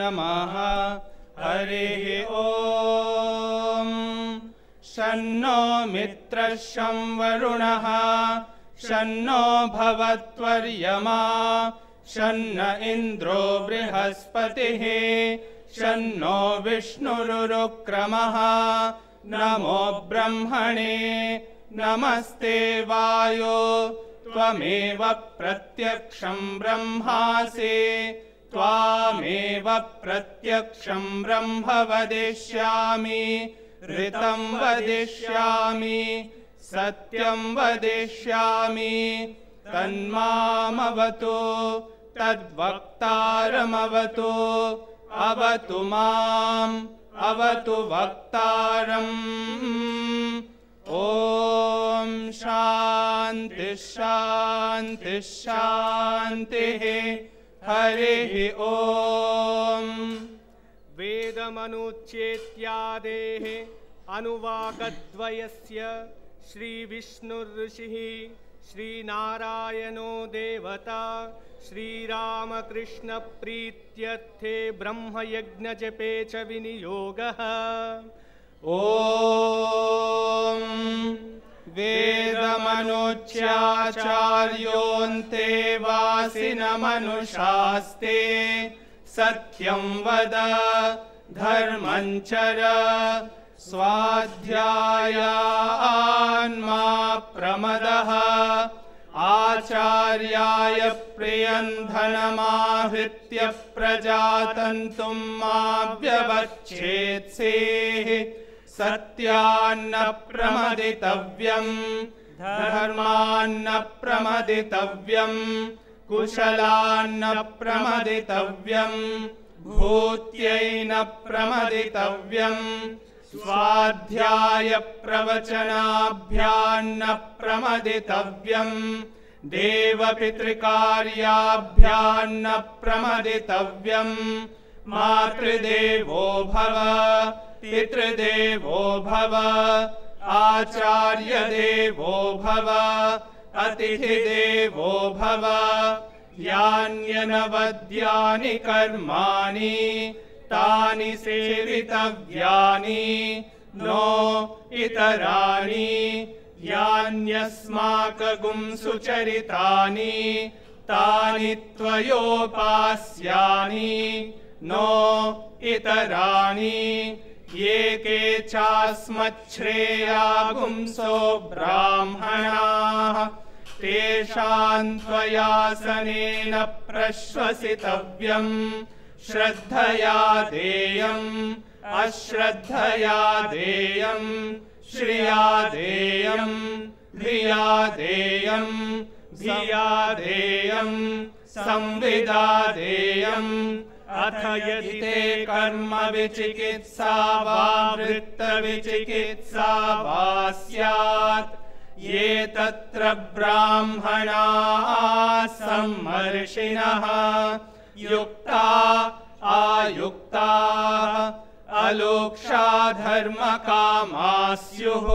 नमः। हरिः ॐ। शन्नो मित्रः शं वरुणः शन्नो भवत्वर्यमा शन्न इन्द्रो बृहस्पतिः शन्नो विष्णुरुक्रमः। नमो ब्रह्मणे नमस्ते वायो त्वमेव प्रत्यक्षं ब्रह्मासि त्वामेव प्रत्यक्षं ब्रह्म वदिष्यामि ऋतं वदिष्यामि सत्यं वदिष्यामि तन्मामवतु तद्वक्तारमवतु अवतु माम् अवतु वक्तारम्। ॐ शान्ति शान्ति शान्तिः। हरिः ॐ। वेदमनुच्छेत्यादेः अनुवाकद्वयस्य श्रीविष्णुर्ऋषिः श्रीनारायणो देवता श्रीरामकृष्णप्रीत्यर्थे ब्रह्मयज्ञजपे च विनियोगः। ॐ वेदमनुच्याचार्योऽन्ते वासिनमनुशास्ते सत्यं वद धर्मं चर स्वाध्यायान्मा प्रमदः। आचार्याय प्रियं धनमाहृत्य प्रजातन्तुं मा व्यवच्छेत्सेः। सत्यान्न प्रमदितव्यम् धर्मान्न प्रमदितव्यम् कुशलान्न प्रमदितव्यम् भूत्यैन प्रमदितव्यम् स्वाध्याय प्रवचनाभ्यान्न प्रमदितव्यम् देवपितृकार्याभ्यान्न प्रमदितव्यम्। मातृदेवो भव पितृदेवो भव आचार्यदेवो भव अतिथिदेवो भव। यान्यनवद्यानि कर्माणि तानि सेवितव्यानि नो इतराणि। यान्यस्माकं सुचरितानि तानि त्वयोपास्यानि नो इतराणि। ये के चास्मच्छ्रेयागुंसो ब्राह्मणाः तेषां त्वयासनेन प्रश्वसितव्यम्। श्रद्धया देयम् अश्रद्धया देयम् श्रिया देयम् धिया देयम् धिया देयम् संविदा देयम्। अथ यदि ते कर्म विचिकित्सा वा वृत्त विचिकित्सा वा स्यात् ये तत्र ब्राह्मणाः सम्मर्षिणः युक्ता आयुक्ताः अलोक्षा धर्मकामाः स्युः।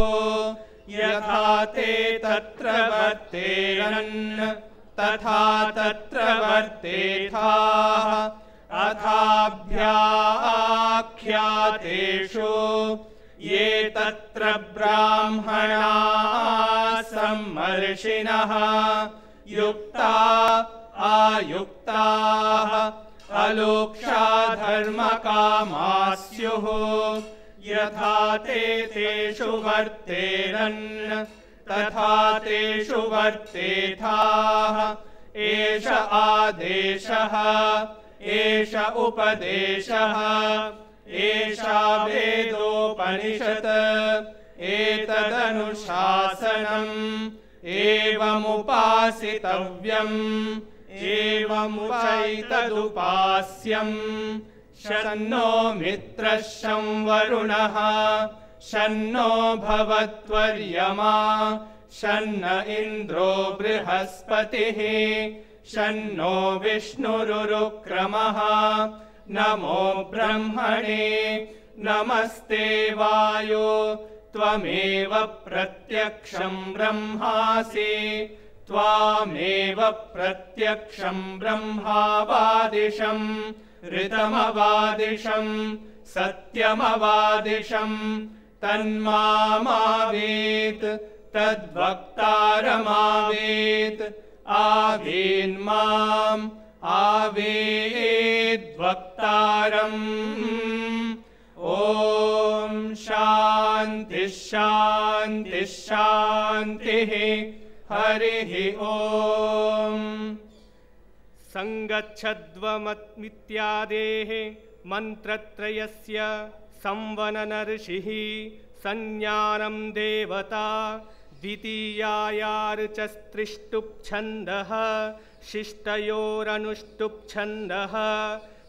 यथा ते तत्र वर्तेरन् तथा तत्र वर्तेथाः। अथाभ्याख्यातेषु ये तत्र ब्राह्मणाः सम्मर्षिणः युक्ता आयुक्ताः अलोक्षा धर्मकामाः स्युः। यथा ते तेषु वर्तेरन् तथा तेषु वर्तेथाः। एष आदेशः एष उपदेशः एषा वेदोपनिषत् एतदनुशासनम् एवमुपासितव्यम् एवमुचैतदुपास्यम्। शन्नो मित्रः शं वरुणः शन्नो भवत्वर्यमा शन्न इन्द्रो बृहस्पतिः शन्नो विष्णुरुक्रमः। नमो ब्रह्मणे नमस्ते वायो त्वमेव प्रत्यक्षं ब्रह्मासि त्वामेव प्रत्यक्षं ब्रह्मावादिशं ऋतमवादिशं सत्यमवादिशं तन्मामावेत् तद्वक्तारमावेत् आवेन्माम् आवेद्वक्तारम् ॐ शान्तिः शान्तिः शान्तिः हरिः ॐ संगच्छध्वमित्यादेः मन्त्रत्रयस्य संवनन ऋषिः संज्ञानं देवता द्वितीयायार्चस्त्रिष्टुप्छन्दः शिष्टयोरनुष्टुप्छन्दः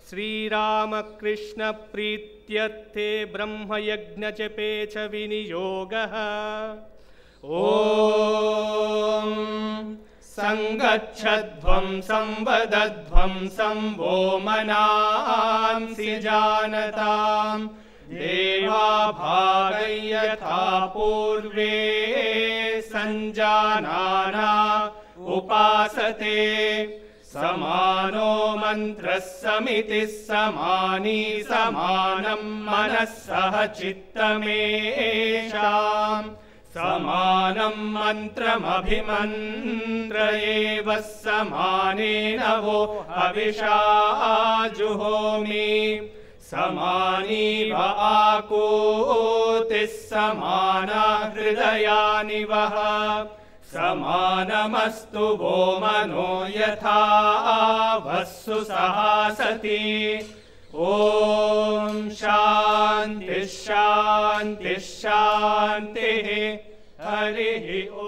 श्रीरामकृष्णप्रीत्यर्थे ब्रह्मयज्ञजपे च विनियोगः ॐ संगच्छध्वं संवदध्वं संवो मनांसि जानतां देवा भागै यथा पूर्वे संजानाना उपासते समानो मन्त्रः समितिः समानी समानं मनः सह चित्तमेषाम् समानं मन्त्रमभिमन्त्र एव समानेन वो हविषा जुहोमि समानीव आकूतिः समाना हृदयानि वः समानमस्तु वो मनो यथा वस्सु सहासति ॐ शान्तिः शान्तिः शान्तिः हरिः ॐ।